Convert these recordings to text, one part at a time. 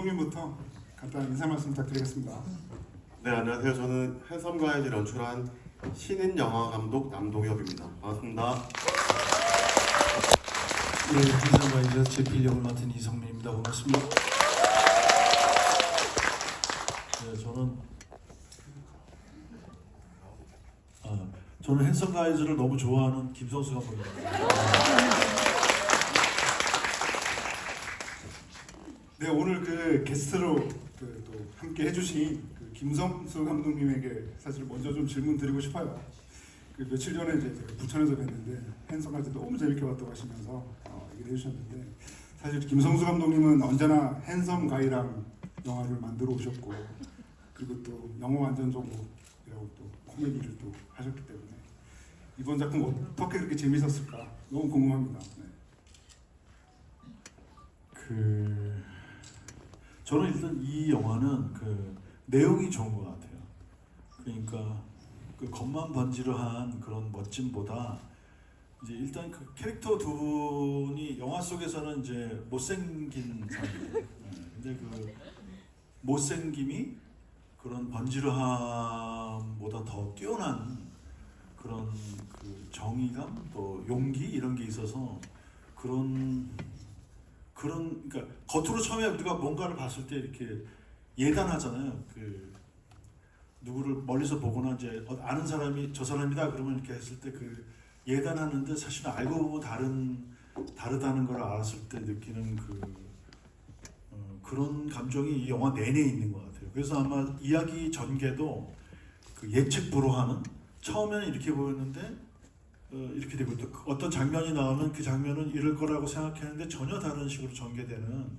감독님부터 간단한 인사 말씀 부탁드리겠습니다. 네, 안녕하세요. 저는 핸섬가이즈를 연출한 신인 영화 감독 남동엽입니다. 반갑습니다. 예, 핸섬가이즈 제필 역을 맡은 이성민입니다. 반갑습니다. 네, 저는 핸섬가이즈를 너무 좋아하는 김성수 감독입니다. 네, 오늘 그 게스트로 또 함께 해주신 그 김성수 감독님에게 사실 먼저 좀 질문 드리고 싶어요. 그 며칠 전에 이제 제가 부천에서 뵀는데 핸섬가이즈 너무 재밌게 봤다고 하시면서 얘기를 해주셨는데, 사실 김성수 감독님은 언제나 핸섬가이랑 영화를 만들어 오셨고, 그리고 또 영화 완전 정복이라고 또 코미디를 또 하셨기 때문에 이번 작품 어떻게 그렇게 재밌었을까 너무 궁금합니다. 네. 저는 일단 이 영화는 그 내용이 좋은 것 같아요. 그러니까 그 겉만 번지르한 그런 멋짐보다 이제 일단 그 캐릭터 두 분이 영화 속에서는 이제 못생긴 사람이에요. 근데 그 못생김이 그런 번지르함보다 더 뛰어난 그런 그 정의감 또 용기 이런 게 있어서 그러니까 겉으로 처음에 우리가 뭔가를 봤을 때 이렇게 예단하잖아요. 그 누구를 멀리서 보거나 이제 아는 사람이 저 사람이다 그러면 이렇게 했을 때 그 예단하는데 사실은 알고 보면 다르다는 걸 알았을 때 느끼는 그런 감정이 이 영화 내내 있는 것 같아요. 그래서 아마 이야기 전개도 그 예측 불허하는, 처음에는 이렇게 보였는데 이렇게 되고 또 어떤 장면이 나오면 그 장면은 이럴 거라고 생각했는데 전혀 다른 식으로 전개되는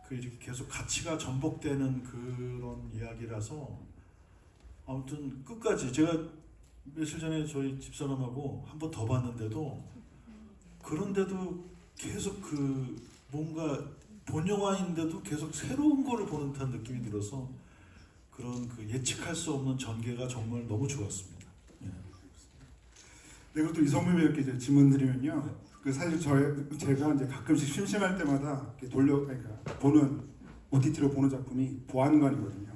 그 이렇게 계속 가치가 전복되는 그런 이야기라서 아무튼 끝까지 제가 며칠 전에 저희 집사람하고 한 번 더 봤는데도 그런데도 계속 그 뭔가 본 영화인데도 계속 새로운 거를 보는 듯한 느낌이 들어서 그런 그 예측할 수 없는 전개가 정말 너무 좋았습니다. 네. 네, 그리고 또 이성민 배우께 이제 질문 드리면요. 그 사실 제가 이제 가끔씩 심심할 때마다 이렇게 그러니까 보는 OTT로 보는 작품이 보안관이거든요.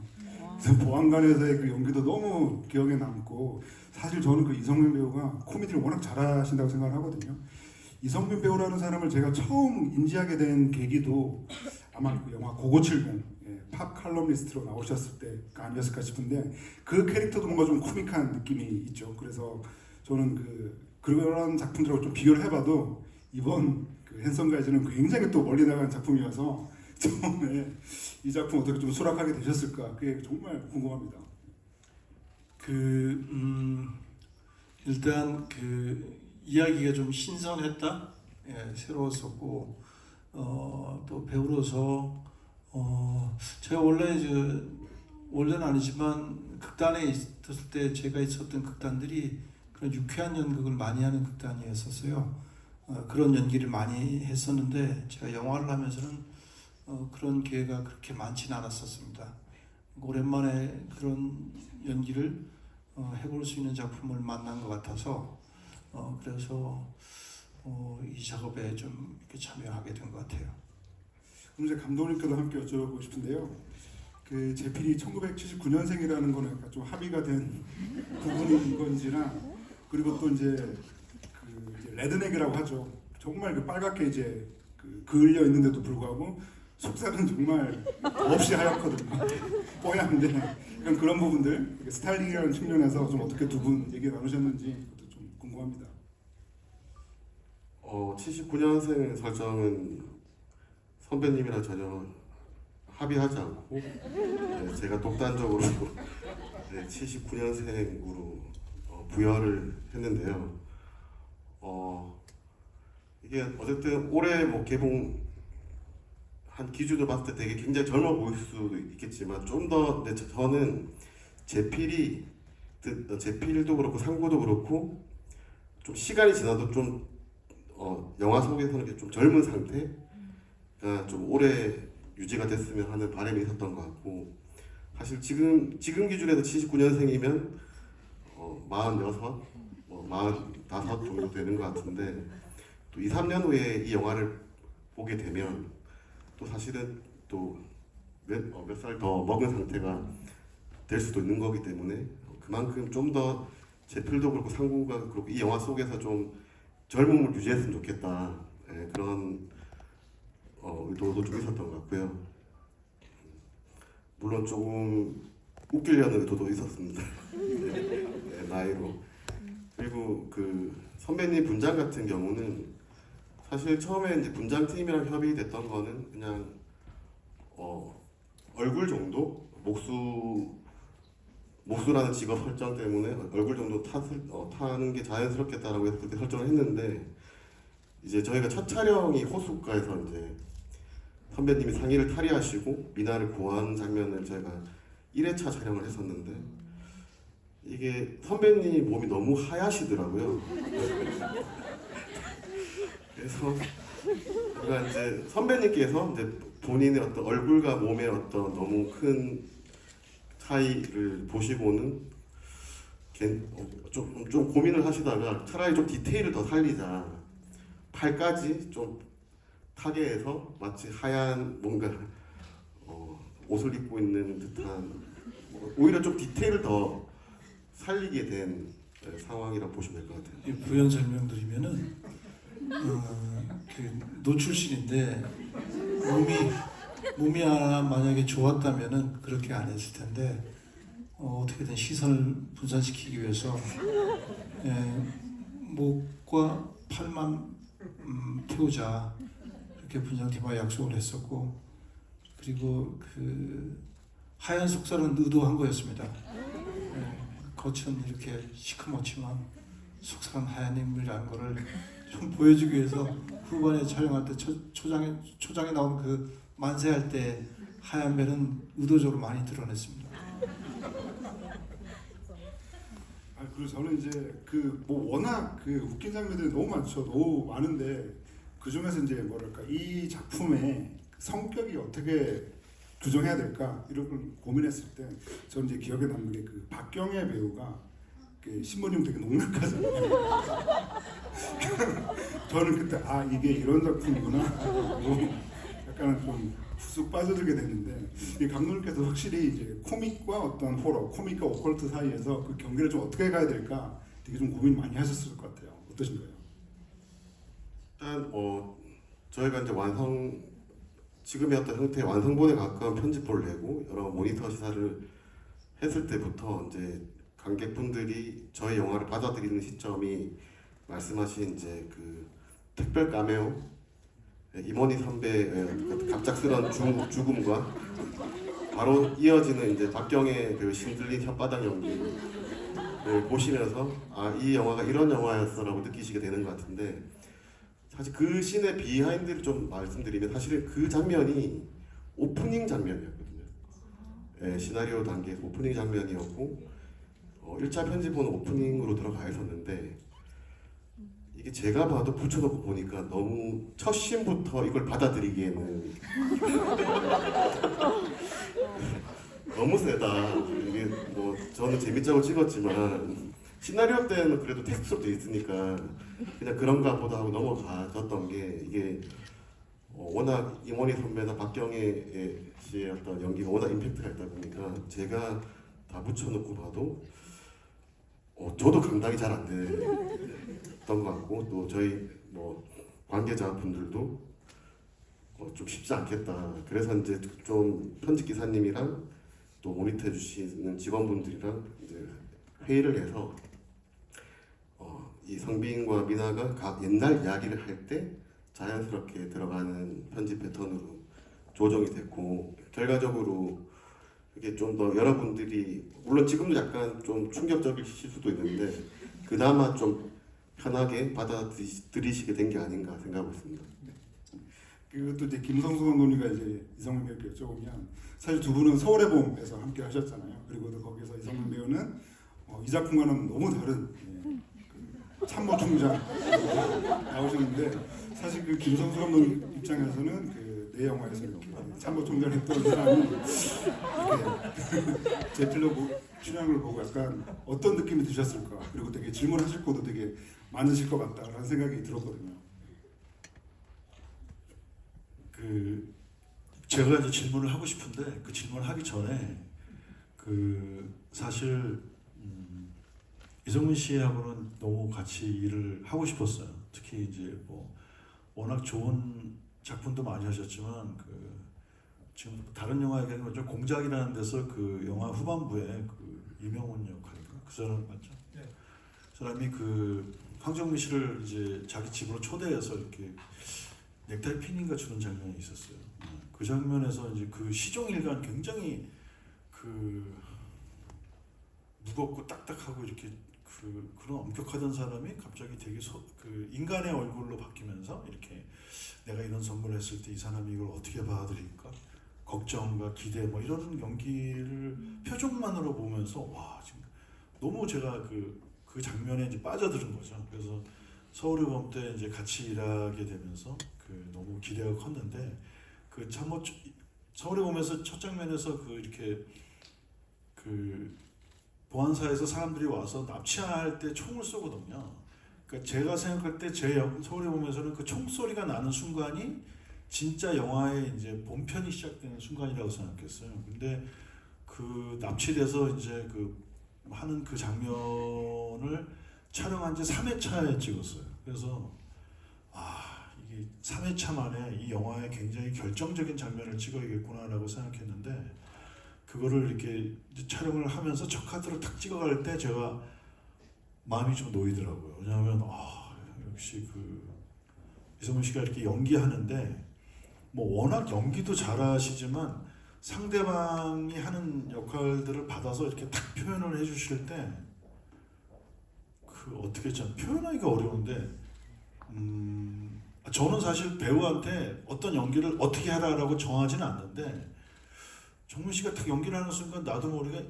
그래서 보안관에서의 그 연기도 너무 기억에 남고, 사실 저는 그 이성민 배우가 코미디를 워낙 잘하신다고 생각을 하거든요. 이성민 배우라는 사람을 제가 처음 인지하게 된 계기도 아마 그 영화 고고70 팝 칼럼니스트로 나오셨을 때가 아니었을까 싶은데, 그 캐릭터도 뭔가 좀 코믹한 느낌이 있죠. 그래서 저는 그런 작품들하고 좀 비교를 해봐도 이번 그 핸섬가이즈는 굉장히 또 멀리 나간 작품이어서 처음에 이 작품 어떻게 좀 수락하게 되셨을까, 그게 정말 궁금합니다. 일단 그 이야기가 좀 신선했다, 새로웠었고 또 배우로서 제가 원래는 아니지만 극단에 있었을 때 제가 있었던 극단들이 그런 유쾌한 연극을 많이 하는 극단이었었어요. 그런 연기를 많이 했었는데 제가 영화를 하면서는 그런 기회가 그렇게 많지는 않았었습니다. 오랜만에 그런 연기를 해볼 수 있는 작품을 만난 것 같아서 그래서 이 작업에 좀 이렇게 참여하게 된 것 같아요. 그럼 이제 감독님께도 함께 여쭤보고 싶은데요. 그 제필이 1979년생이라는 거는 약간 좀 합의가 된 부분인 건지나, 그리고 또 이제 레드넥이라고 하죠. 정말 그 빨갛게 이제 그을려 있는데도 불구하고 속살은 정말 없이 하얗거든요. 뽀얀데 약간 그런 부분들, 스타일링이라는 측면에서 좀 어떻게 두 분 얘기 나누셨는지 그것도 좀 궁금합니다. 79년생 설정은 선배님이랑 전혀 합의하지 않고 제가 독단적으로 79년생으로 부여를 했는데요. 이게 어쨌든 올해 뭐 개봉 한 기준으로 봤을 때 되게 굉장히 젊어 보일 수도 있겠지만 좀 더 저는 제필도 그렇고 상구도 그렇고 좀 시간이 지나도 좀 영화 속에서는 좀 젊은 상태가 좀 오래 유지가 됐으면 하는 바람이 있었던 것 같고, 사실 지금 기준에서 79년생이면 46, 45 정도 되는 것 같은데, 또 2, 3년 후에 이 영화를 보게 되면 또 사실은 또 몇 살 더 먹은 상태가 될 수도 있는 거기 때문에 그만큼 좀 더 제필도 그렇고 상구가 그렇고 이 영화 속에서 좀 젊음을 유지했으면 좋겠다. 예, 그런 의도도 좀 있었던 것 같고요. 물론 조금 웃기려는 의도도 있었습니다. 네, 나이로. 그리고 그 선배님 분장 같은 경우는 사실 처음에 이제 분장팀이랑 협의됐던 거는 그냥 얼굴 정도 목수라는 직업 설정 때문에 얼굴 정도 타는 게 자연스럽겠다라고 해서 그렇게 설정을 했는데 이제 저희가 첫 촬영이 호숫가에서 이제 선배님이 상의를 탈의하시고 미나를 구하는 장면을 저희가 1회차 촬영을 했었는데 이게 선배님 몸이 너무 하얗시더라고요. 그래서 제가 이제 선배님께서 이제 본인의 어떤 얼굴과 몸의 어떤 너무 큰 차이를 보시고는 좀 고민을 하시다가 차라리 좀 디테일을 더 살리자, 팔까지 좀 타게 해서 마치 하얀 뭔가 옷을 입고 있는 듯한 오히려 좀 디테일을 더 살리게 된 상황이라고 보시면 될 것 같아요. 부연 설명드리면은 그 노출신인데 몸이 만약에 좋았다면은 그렇게 안 했을 텐데 어떻게든 시선을 분산시키기 위해서 목과 팔만 태우자 이렇게 분장팀과 약속을 했었고 그리고 그 하얀 속살은 의도한 거였습니다. 겉은 이렇게 시커멓지만 속살은 하얀 인물이라는 거를 좀 보여주기 위해서 후반에 촬영할 때 초장에 나온 그 만세할 때 하얀 면은 의도적으로 많이 드러냈습니다. 그리고 저는 이제 그 뭐 워낙 그 웃긴 장면들이 너무 많죠. 너무 많은데 그 중에서 이제 뭐랄까 이 작품의 성격이 어떻게 규정해야 될까 이런 걸 고민했을 때 저는 이제 기억에 남는 게 그 박경혜 배우가 그 신부님 되게 농락하잖아요. 저는 그때 아 이게 이런 작품이구나 하고 약간 좀 쑥 빠져들게 됐는데 이 감독님께서 확실히 이제 코믹과 어떤 호러, 코믹과 오컬트 사이에서 그 경계를 좀 어떻게 가야 될까 되게 좀 고민 많이 하셨을 것 같아요. 어떠신가요? 일단 저희가 이제 지금의 어떤 형태의 완성본에 가까운 편집본을 내고 여러 모니터 시사를 했을 때부터 이제 관객분들이 저희 영화를 받아들이는 시점이 말씀하신 이제 그 특별 카메오 임원희 선배의 갑작스런 죽음과 바로 이어지는 이제 박경혜 배우 신들린 혓바닥 연기를 보시면서 아 이 영화가 이런 영화였어라고 느끼시게 되는 것 같은데 사실 그 씬의 비하인드를 좀 말씀드리면 사실은 그 장면이 오프닝 장면이었거든요. 시나리오 단계에서 오프닝 장면이었고 1차 편집본은 오프닝으로 들어가 있었는데 이게 제가 봐도 붙여놓고 보니까 너무 첫 씬부터 이걸 받아들이기에는 너무 세다. 이게 뭐 저는 재밌자고 찍었지만 시나리오 때는 그래도 텍스트로 돼 있으니까 그냥 그런가 보다 하고 넘어가졌던 게 이게 워낙 임원희 선배나 박경혜 씨의 어떤 연기가 워낙 임팩트가 있다 보니까 제가 다 붙여놓고 봐도 저도 감당이 잘 안 됐던 것 같고 또 저희 뭐 관계자분들도 좀 쉽지 않겠다. 그래서 이제 좀 편집 기사님이랑 또 모니터해 주시는 직원분들이랑 이제 회의를 해서 이 성빈과 미나가 각 옛날 이야기를 할 때 자연스럽게 들어가는 편집 패턴으로 조정이 됐고 결과적으로 이게 좀 더 여러분들이 물론 지금도 약간 좀 충격적이실 수도 있는데 그나마 좀 편하게 받아들이시게 된 게 아닌가 생각하고 있습니다. 그것도 이제 김성수 감독님과 이제 이성민 배우께 여쭤보면 사실 두 분은 서울의 봄에서 함께 하셨잖아요. 그리고 또 거기서 이성민 배우는 이 작품과는 너무 다른 그 참모 총장 나오셨는데 사실 그 김성수 감독님 입장에서는 그 내 영화에서 이렇게 참모 총장 했던 사람이 이렇게 제 필로 출연을 보고 약간 어떤 느낌이 드셨을까 그리고 되게 질문하실 것도 되게 많으실 것 같다라는 생각이 들었거든요. 그 제가 이제 질문을 하고 싶은데 그 질문을 하기 전에 그 사실 이성문 씨하고는 너무 같이 일을 하고 싶었어요. 특히 이제 뭐 워낙 좋은 작품도 많이 하셨지만 그 지금 다른 영화 얘기하는 거죠. 공작이라는 데서 그 영화 후반부에 그 이명훈 역할인가 그 사람 맞죠? 네. 그 사람이 그 황정민 씨를 이제 자기 집으로 초대해서 이렇게 넥타이 피닝가 주는 장면이 있었어요. 그 장면에서 이제 그 시종일관 굉장히 그 무겁고 딱딱하고 이렇게 그런 엄격하던 사람이 갑자기 되게 그 인간의 얼굴로 바뀌면서 이렇게 내가 이런 선물을 했을 때 이 사람이 이걸 어떻게 받아들일까 걱정과 기대 뭐 이런 연기를 표정만으로 보면서 와 지금 너무 제가 그 장면에 이제 빠져드는 거죠. 그래서 서울의 봄 때 이제 같이 일하게 되면서 그 너무 기대가 컸는데 그 참 뭐 서울의 봄에서 첫 장면에서 그 이렇게 그 보안사에서 사람들이 와서 납치할 때 총을 쏘거든요. 그러니까 제가 생각할 때 서울의 봄에서는 그 총소리가 나는 순간이 진짜 영화의 이제 본편이 시작되는 순간이라고 생각했어요. 근데 그 납치돼서 이제 그 하는 그 장면을 촬영한 지 3회차에 찍었어요. 그래서 이게 3회차 만에 이 영화에 굉장히 결정적인 장면을 찍어야겠구나라고 생각했는데 그거를 이렇게 촬영을 하면서 첫 카드를 탁 찍어갈 때 제가 마음이 좀 놓이더라고요. 왜냐하면 역시 그 이성문 씨가 이렇게 연기하는데 뭐 워낙 연기도 잘하시지만 상대방이 하는 역할들을 받아서 이렇게 딱 표현을 해주실 때 그 어떻게 참 표현하기가 어려운데 저는 사실 배우한테 어떤 연기를 어떻게 하라라고 정하지는 않는데 정문 씨가 딱 연기를 하는 순간 나도 모르게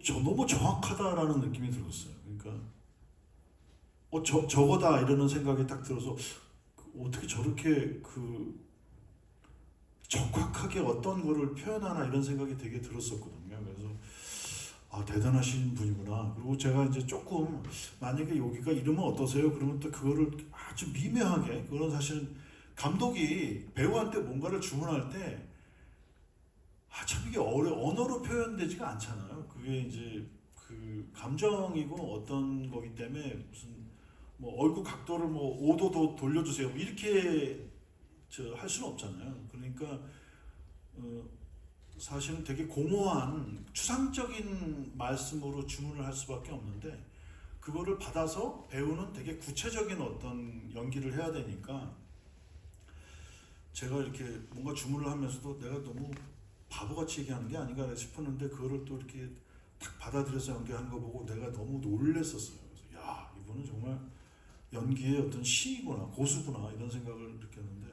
저 너무 정확하다라는 느낌이 들었어요. 그러니까 저거다 이러는 생각이 딱 들어서 어떻게 저렇게 그 적확하게 어떤 거를 표현하나 이런 생각이 되게 들었었거든요. 그래서 대단하신 분이구나. 그리고 제가 이제 조금 만약에 여기가 이러면 어떠세요? 그러면 또 그거를 아주 미묘하게 그건 사실은 감독이 배우한테 뭔가를 주문할 때 참 이게 언어로 표현되지가 않잖아요. 그게 이제 그 감정이고 어떤 거기 때문에 무슨 뭐 얼굴 각도를 뭐 5도 더 돌려주세요. 뭐 이렇게 할 수는 없잖아요. 그러니까 사실은 되게 공허한 추상적인 말씀으로 주문을 할 수밖에 없는데 그거를 받아서 배우는 되게 구체적인 어떤 연기를 해야 되니까 제가 이렇게 뭔가 주문을 하면서도 내가 너무 바보같이 얘기하는 게 아닌가 싶었는데 그거를 또 이렇게 딱 받아들여서 연기하는 거 보고 내가 너무 놀랬었어요. 그래서 야 이분은 정말 연기의 어떤 시이구나 고수구나 이런 생각을 느꼈는데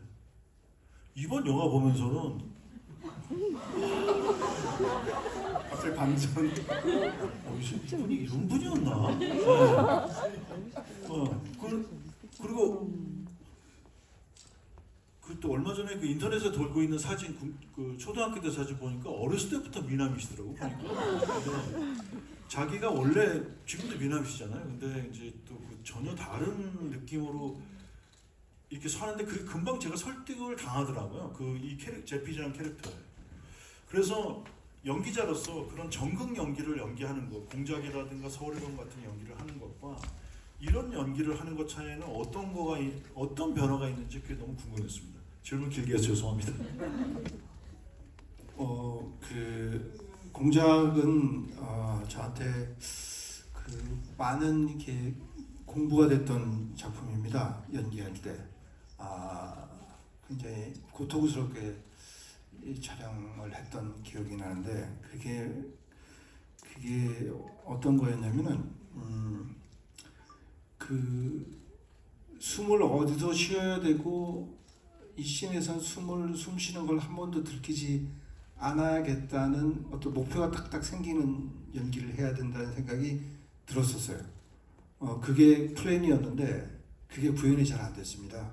이번 영화 보면서는 갑자기 반전. 이분이 이런 분이었나? 네. 그리고 또 얼마 전에 그 인터넷에 돌고 있는 사진 그 초등학교 때 사진 보니까 어렸을 때부터 미남이시더라고 보니까. 자기가 원래 지금도 미남이시잖아요. 근데 이제 또 그 전혀 다른 느낌으로 이렇게 사는데 그게 금방 제가 설득을 당하더라고요. 이 제피라는 캐릭터에. 그래서 연기자로서 그런 정극 연기를 연기하는 것, 공작이라든가 서울의 봄 같은 연기를 하는 것과 이런 연기를 하는 것 차이에는 어떤 변화가 있는지 그게 너무 궁금했습니다. 질문 길게 해서 죄송합니다. 그 공작은 저한테 그 많은 이렇게 공부가 됐던 작품입니다. 연기할 때 굉장히 고통스럽게 이 촬영을 했던 기억이 나는데 그게 어떤 거였냐면은 그 숨을 어디서 쉬어야 되고 이 씬에선 숨 쉬는 걸 한 번도 들키지 않아야겠다는 어떤 목표가 딱딱 생기는 연기를 해야 된다는 생각이 들었었어요. 그게 플랜이었는데 그게 구현이 잘 안 됐습니다.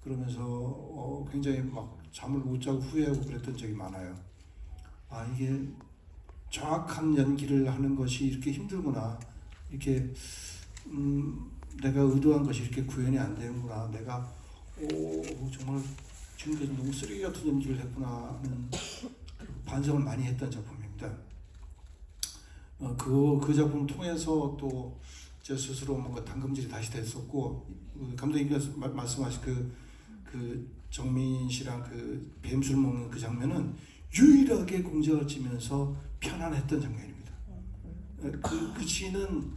그러면서 굉장히 막 잠을 못 자고 후회하고 그랬던 적이 많아요. 이게 정확한 연기를 하는 것이 이렇게 힘들구나. 이렇게 내가 의도한 것이 이렇게 구현이 안 되는구나. 내가 정말 지금까지 너무 쓰레기 같은 연기를 했구나 하는 반성을 많이 했던 작품입니다. 그 작품 통해서 또 제 스스로 뭔가 당금질이 다시 됐었고, 감독님께서 말씀하신 그 정민 씨랑 그 뱀술 먹는 그 장면은 유일하게 공작을 치면서 편안했던 장면입니다. 그 씬은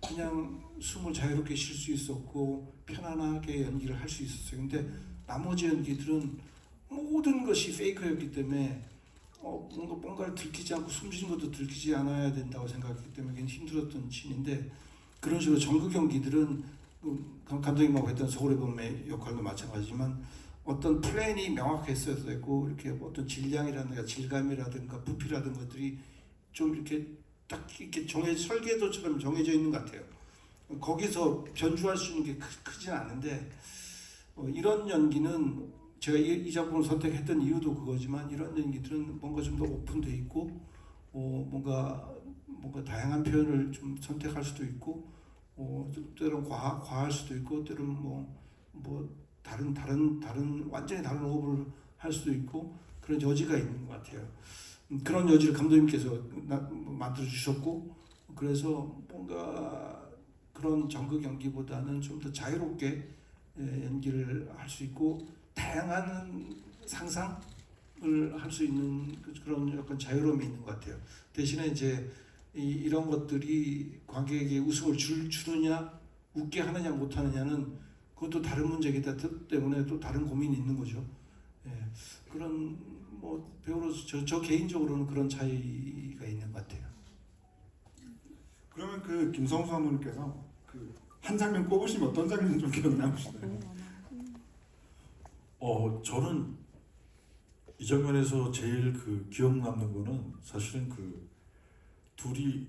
그냥 숨을 자유롭게 쉴 수 있었고 편안하게 연기를 할 수 있었어요. 근데 나머지 연기들은 모든 것이 페이크였기 때문에 뭔가를 들키지 않고 숨쉬는 것도 들키지 않아야 된다고 생각했기 때문에 굉장히 힘들었던 씬인데, 그런 식으로 전극 연기들은 감독님하고 했던 서울의 봄의 역할도 마찬가지지만 어떤 플랜이 명확했어야 되고 이렇게 어떤 질량이라든가 질감이라든가 부피라든가 것들이 좀 이렇게 딱 이렇게 설계도처럼 정해져 있는 것 같아요. 거기서 변주할 수 있는 게 크진 않은데 이런 연기는 제가 이 작품을 선택했던 이유도 그거지만, 이런 연기들은 뭔가 좀 더 오픈돼 있고 뭔가 다양한 표현을 좀 선택할 수도 있고 때로는 과할 수도 있고 때로는 뭐 다른 완전히 다른 호흡을 할 수도 있고 그런 여지가 있는 것 같아요. 그런 여지를 감독님께서 만들어 주셨고, 그래서 뭔가 그런 전극 연기보다는 좀 더 자유롭게 연기를 할 수 있고 다양한 상상을 할 수 있는 그런 약간 자유로움이 있는 것 같아요. 대신에 이제 이런 것들이 관객에게 웃음을 주느냐 웃게 하느냐 못하느냐는 그것도 다른 문제이기 때문에 또 다른 고민이 있는 거죠. 예, 그런 뭐 배우로서 저 개인적으로는 그런 차이가 있는 것 같아요. 그러면 그 김성수 감독님께서 그 한 장면 꼽으시면 어떤 장면 좀 기억 남으시나요? 저는 이 장면에서 제일 그 기억 남는 거는 사실은 그 둘이,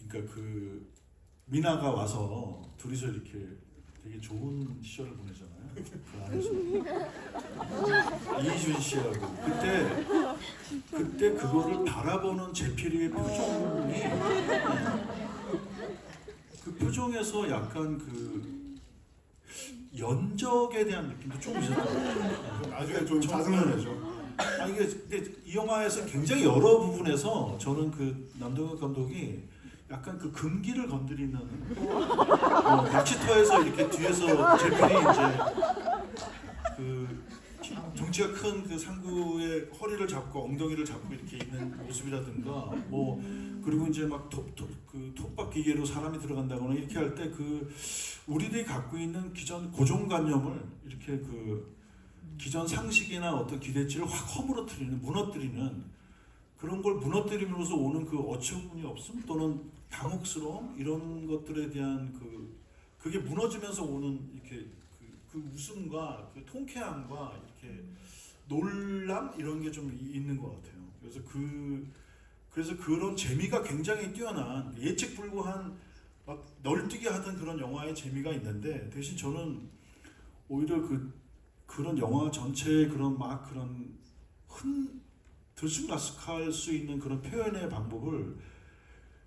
그러니까 그 미나가 와서 둘이서 이렇게 되게 좋은 시절을 보내잖아요. 그 안에서 이희준 씨하고 그때 그거를 바라보는 제필이의 표정이, 그 표정에서 약간 그 연적에 대한 느낌도 좀 있었거든요. 나중에 좀 짜증을 내죠. 이게 근데 이 영화에서 굉장히 여러 부분에서 저는 그 남동혁 감독이 약간 그 금기를 건드리는 낚시터에서 이렇게 뒤에서 제필이 이제 그 덩치가 큰 그 상구의 허리를 잡고 엉덩이를 잡고 이렇게 있는 모습이라든가 뭐 그리고 이제 막 톱밥 기계로 사람이 들어간다거나 이렇게 할 때 그 우리들이 갖고 있는 기존 고정관념을 이렇게 그 기존 상식이나 어떤 기대치를 확 무너뜨리는 그런 걸 무너뜨림으로써 오는 그 어처구니 없음 또는 당혹스러움 이런 것들에 대한 그게 무너지면서 오는 이렇게 그 웃음과 그 통쾌함과 이렇게 놀람 이런 게 좀 있는 것 같아요. 그래서 그런 재미가 굉장히 뛰어난 예측 불구한 막 널뛰게 하던 그런 영화의 재미가 있는데, 대신 저는 오히려 그런 영화 전체의 그런 들쑥날쑥할 수 있는 그런 표현의 방법을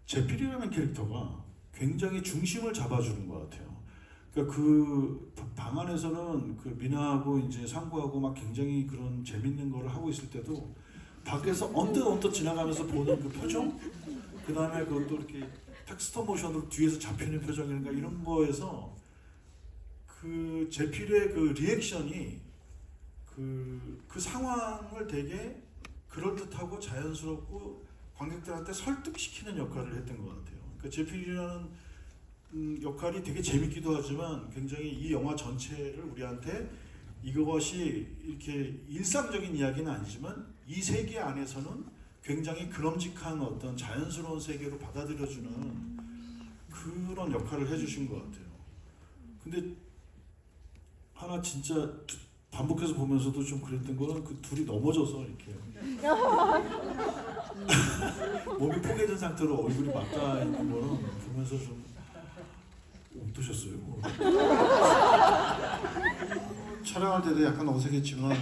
제필이라는 캐릭터가 굉장히 중심을 잡아주는 것 같아요. 그러니까 그 방 안에서는 그 미나하고 이제 상구하고 막 굉장히 그런 재밌는 거를 하고 있을 때도 밖에서 언뜻 지나가면서 보는 그 표정, 그 다음에 그것도 이렇게 탁 스톱모션으로 뒤에서 잡히는 표정이랄까 이런 거에서 그 제필의 그 리액션이 그 상황을 되게 그럴듯하고 자연스럽고 관객들한테 설득시키는 역할을 했던 것 같아요. 그러니까 제필이라는 역할이 되게 재밌기도 하지만 굉장히 이 영화 전체를 우리한테 이것이 이렇게 일상적인 이야기는 아니지만 이 세계 안에서는 굉장히 그럼직한 어떤 자연스러운 세계로 받아들여주는 그런 역할을 해주신 것 같아요. 근데 하나 진짜 반복해서 보면서도 좀 그랬던 거는 그 둘이 넘어져서 이렇게 몸이 포개진 상태로 얼굴이 맞닿아 있는 거는 보면서 좀 어떠셨어요? 촬영할 때도 약간 어색했지만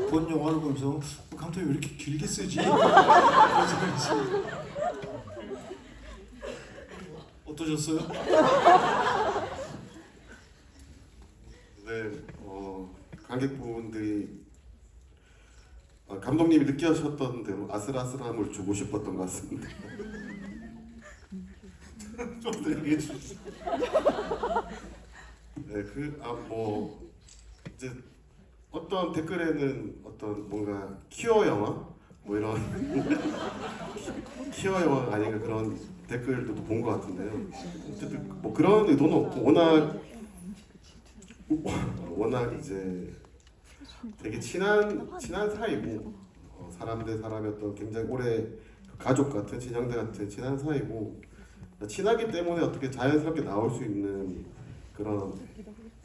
본 영화를 보면서 감독님 왜 이렇게 길게 쓰지? 어떠셨어요? 네, 관객분들이 감독님이 느끼셨던 대로 아슬아슬함을 주고 싶었던 것 같습니다. 좀 더 얘기해 주시죠. 네, 뭐 이제 어떤 댓글에는 어떤 뭔가 키어 영화 뭐 이런 키어 영화 아닌가 그런 댓글도 본 것 같은데요. 어쨌든 뭐 그런 의도는 없고 워낙 이제 되게 친한 사이고 사람 대 사람의 어떤 굉장히 오래 가족 같은 친형제 같은 친한 사이고 친하기 때문에 어떻게 자연스럽게 나올 수 있는 그런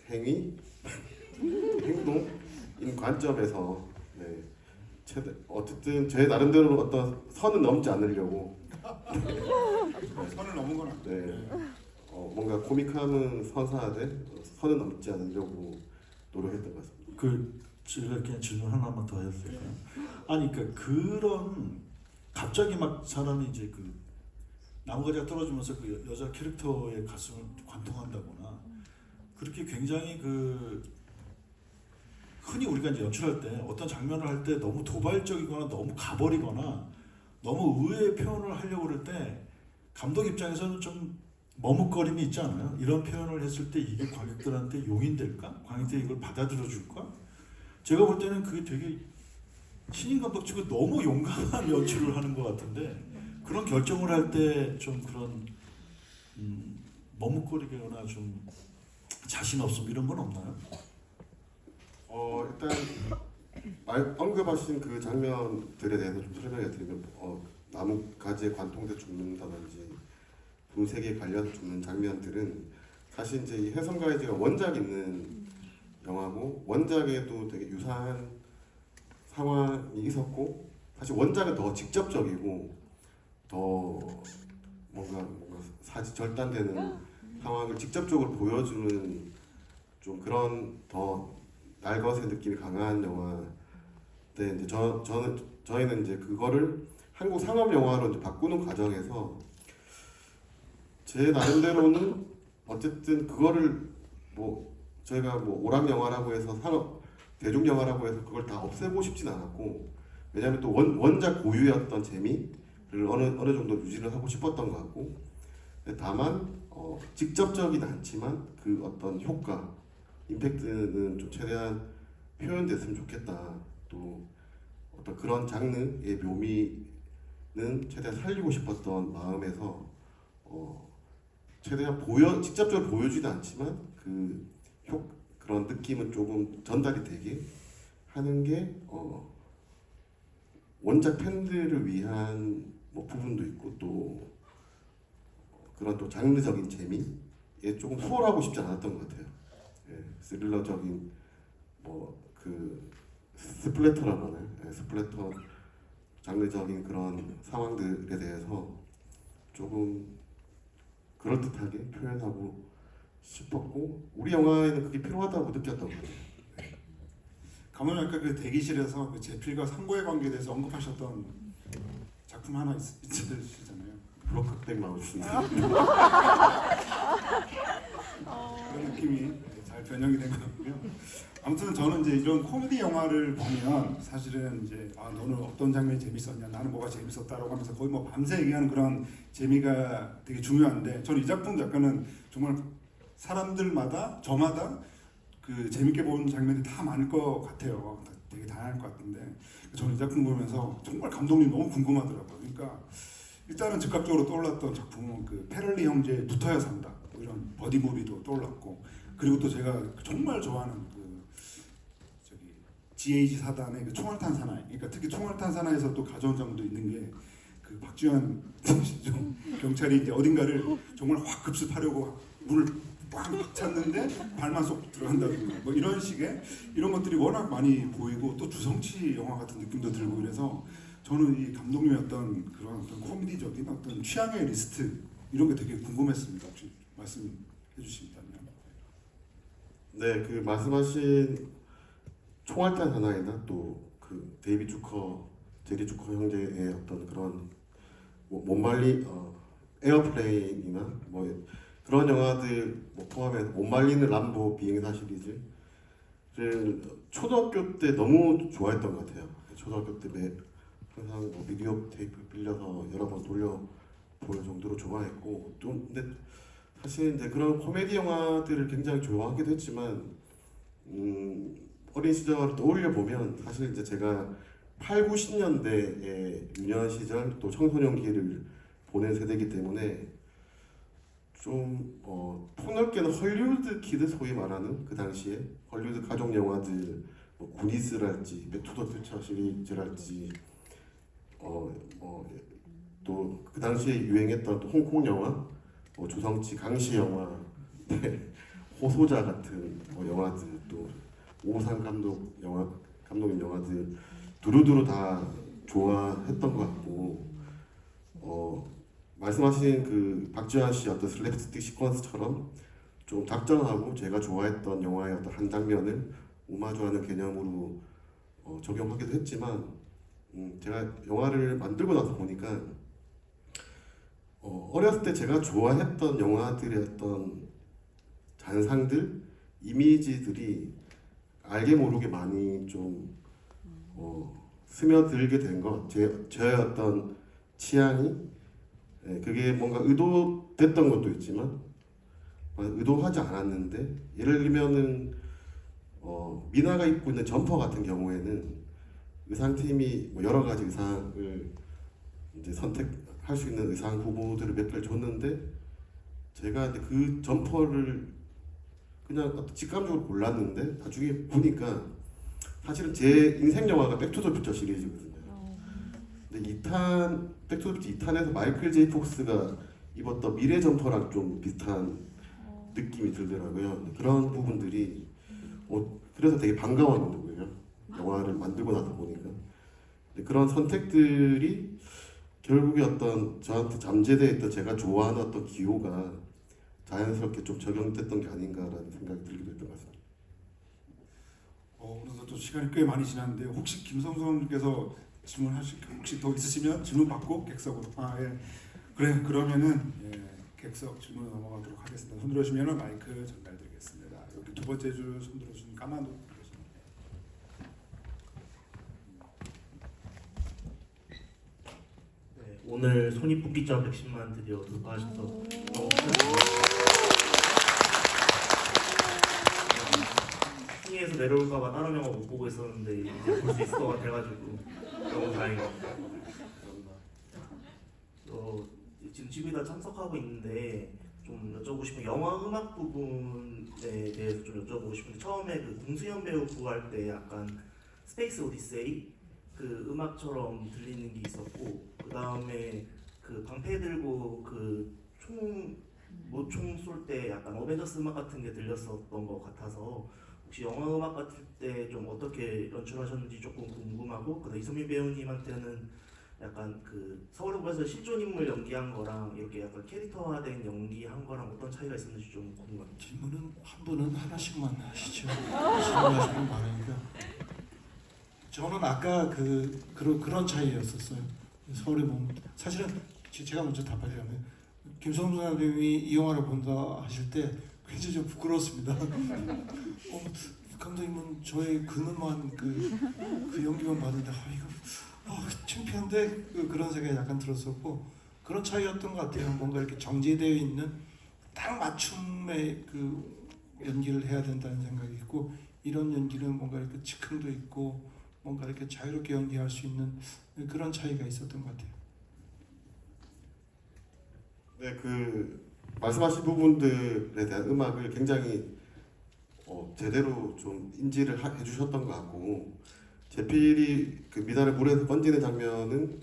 행동인 관점에서 네, 어쨌든 제 나름대로 어떤 선은 넘지 않으려고 선을 넘은 건 아니에요. 네, 뭔가 코믹함은 선사하되 선은 넘지 않으려고 노력했던 것 같습니다. 제가 그냥 질문 하나만 더 해도 될까요? 아니 그러니까 그런 갑자기 막 사람이 이제 그 나무가지가 떨어지면서 그 여자 캐릭터의 가슴을 관통한다거나 그렇게 굉장히 흔히 우리가 이제 연출할 때 어떤 장면을 할 때 너무 도발적이거나 너무 가버리거나 너무 의외의 표현을 하려고 그럴 때 감독 입장에서는 좀 머뭇거림이 있지 않아요? 이런 표현을 했을 때 이게 관객들한테 용인될까? 관객들이 이걸 받아들여 줄까? 제가 볼 때는 그게 되게 신인 감독치고 너무 용감한 연출을 하는 것 같은데 그런 결정을 할 때 좀 그런 머뭇거리거나 좀 자신 없음 이런 건 없나요? 일단 언급하신 그 장면들에 대해서 좀 설명해 드리면 나뭇가지에 관통돼 죽는다든지 분쇄기에 갈려서 죽는 장면들은 사실 이제 이 해성가이즈가 원작 있는 영화고 원작에도 되게 유사한 상황이 있었고 사실 원작은 더 직접적이고 더 뭔가 사지 절단되는 상황을 직접적으로 보여주는 좀 그런 더 날것의 느낌이 강한 영화인데 이제 저희는 이제 그거를 한국 상업 영화로 이제 바꾸는 과정에서 제 나름대로는 어쨌든 그거를 뭐 저희가 뭐 오락 영화라고 해서 산업 대중 영화라고 해서 그걸 다 없애고 싶진 않았고 왜냐하면 또 원작 고유였던 재미를 어느 정도 유지를 하고 싶었던 것 같고 다만 직접적이진 않지만 그 어떤 효과 임팩트는 좀 최대한 표현됐으면 좋겠다. 또 어떤 그런 장르의 묘미는 최대한 살리고 싶었던 마음에서 최대한 직접적으로 보여주지 않지만 그런 느낌은 조금 전달이 되게 하는 게 원작 팬들을 위한 뭐 부분도 있고 또 그런 또 장르적인 재미에 조금 소홀하고 싶지 않았던 것 같아요. 예, 스릴러적인 뭐 스플래터라고 하나요? 예, 스플래터 장르적인 그런 상황들에 대해서 조금 그럴듯하게 표현하고 싶었고 우리 영화에는 그게 필요하다고 느꼈던 것 같아요. 감독님 아까 그 대기실에서 그 제필과 상고의 관계에 대해서 언급하셨던 작품 하나 있으시잖아요. 브로크백 마우스 그런 느낌이 잘 변형이 된 것 같고요. 아무튼 저는 이제 이런 코미디 영화를 보면 사실은 이제 너는 어떤 장면이 재밌었냐, 나는 뭐가 재밌었다라고 하면서 거의 뭐 밤새 얘기하는 그런 재미가 되게 중요한데 저는 이 작품도 약간은 정말 사람들마다 저마다 그 재밌게 보는 장면이 다 많을 것 같아요. 되게 다양할 것 같은데 저는 이 작품 보면서 정말 감독님 너무 궁금하더라고요. 그러니까 일단은 즉각적으로 떠올랐던 작품은 그 페럴리 형제의 붙어야 산다 뭐 이런 버디 무비도 떠올랐고 그리고 또 제가 정말 좋아하는 GH 사단의 그 총알탄 사나이, 그러니까 특히 총알탄 사나이에서 또 가져온 장면도 있는 게 그 박주현 경찰이 이제 어딘가를 정말 확 급습하려고 문을 확 찾는데 발만 쏙 들어간다든가 뭐 이런 식의 이런 것들이 워낙 많이 보이고 또 주성치 영화 같은 느낌도 들고 이래서 저는 이 감독님의 어떤 그런 어떤 코미디적인 어떤 취향의 리스트 이런 게 되게 궁금했습니다. 혹시 말씀해 주신다면. 네, 그 말씀하신 총알탄 하나이나 또 그 제리 주커 형제의 어떤 그런 못 말리 에어플레인이나 뭐 그런 영화들 뭐 포함해서 못 말리는 람보 비행사 시리즈 이제 초등학교 때 너무 좋아했던 것 같아요. 초등학교 때 항상 뭐 비디오 테이프 빌려서 여러 번 돌려 볼 정도로 좋아했고 또 근데 사실 이제 그런 코미디 영화들을 굉장히 좋아하기도 했지만 어린 시절을 떠올려 보면 사실 이제 제가 8, 90년대의 유년 시절 또 청소년기를 보낸 세대이기 때문에 좀 폭넓게는 헐리우드 키드 소위 말하는 그 당시에 헐리우드 가족 영화들 뭐 구니스랄지 백투더 퓨처 시리즈랄지 또 그 당시에 유행했던 또 홍콩 영화 조성치 강시 영화 호소자 같은 영화들 또 오상 감독님 영화들 두루두루 다 좋아했던 것 같고 말씀하신 그 박지환 씨 어떤 슬랩스틱 시퀀스처럼 좀 작정하고 제가 좋아했던 영화의 어떤 한 장면을 오마주하는 개념으로 적용하기도 했지만 제가 영화를 만들고 나서 보니까 어렸을 때 제가 좋아했던 영화들의 어떤 잔상들, 이미지들이 알게 모르게 많이 좀 스며들게 된 것, 저의 어떤 취향이 그게 뭔가 의도됐던 것도 있지만 의도하지 않았는데 예를 들면은 미나가 입고 있는 점퍼 같은 경우에는 의상팀이 뭐 여러 가지 의상을 이제 선택할 수 있는 의상 후보들을 몇 개를 줬는데 제가 이제 그 점퍼를 그냥 직감적으로 골랐는데 나중에 보니까 사실은 제 인생 영화가 백투더 퓨처 시리즈거든요. 근데 2탄 백투더 퓨처 2탄에서 마이클 제이 폭스가 입었던 미래 점퍼랑 좀 비슷한 느낌이 들더라고요. 그런 부분들이 그래서 되게 반가웠는데 오히려 영화를 만들고 나서 보니까 그런 선택들이 결국에 어떤 저한테 잠재되어 있던 제가 좋아하는 어떤 기호가 자연스럽게 좀 적용됐던 게 아닌가라는 생각이 들기도 했던 것 같습니다. 그래서 또 시간이 꽤 많이 지났는데 혹시 김성수님께서 질문하실 혹시 더 있으시면 질문 받고 객석으로 예. 그래 그러면은 객석 질문 넘어가도록 하겠습니다. 손 들어주시면 마이크 전달드리겠습니다. 여기 두 번째 줄 손 들어주신 까만 옷 네, 오늘 손익분기점 110만 드디어 돌파하셔서 너무 순위에서 내려올까봐 다른 영화 못 보고 있었는데 이제 볼 수 있을 것 같아가지고 너무 다행입니다. 지금 집에 다 참석하고 있는데 좀 여쭤보고 싶은 영화 음악 부분에 대해서 좀 여쭤보고 싶은데 처음에 그 공수현 배우 구할 때 약간 스페이스 오디세이 그 음악처럼 들리는 게 있었고 그 다음에 그 방패 들고 그 모총 쏠 때 약간 어벤져스 음악 같은 게 들렸었던 것 같아서 혹시 영화 음악 같을 때 좀 어떻게 연출하셨는지 조금 궁금하고 그다음 이소민 배우님한테는 약간 그 서울로에서 실존 인물 연기한 거랑 이렇게 약간 캐릭터화된 연기한 거랑 어떤 차이가 있었는지 좀 궁금합니다. 질문은 한 분은 하나씩만 하시죠. 질문하시는 많으니까. 저는 아까 그런 차이였었어요. 서울에 보면 사실은 제가 먼저 답하자면 김성수 감독님이 이 영화를 본다 하실 때 굉장히 좀 부끄러웠습니다. 감독님은 저의 근엄한 그 연기만 봤는데 이거 창피한데 그런 생각이 약간 들었었고 그런 차이였던 것 같아요. 뭔가 이렇게 정제되어 있는 딱 맞춤의 그 연기를 해야 된다는 생각이 있고 이런 연기는 뭔가 이렇게 즉흥도 있고 뭔가 이렇게 자유롭게 연기할 수 있는 그런 차이가 있었던 것 같아요. 네, 그 말씀하신 부분들에 대한 음악을 굉장히 제대로 좀 인지를 해주셨던 것 같고 제필이 그 미나를 물에서 던지는 장면은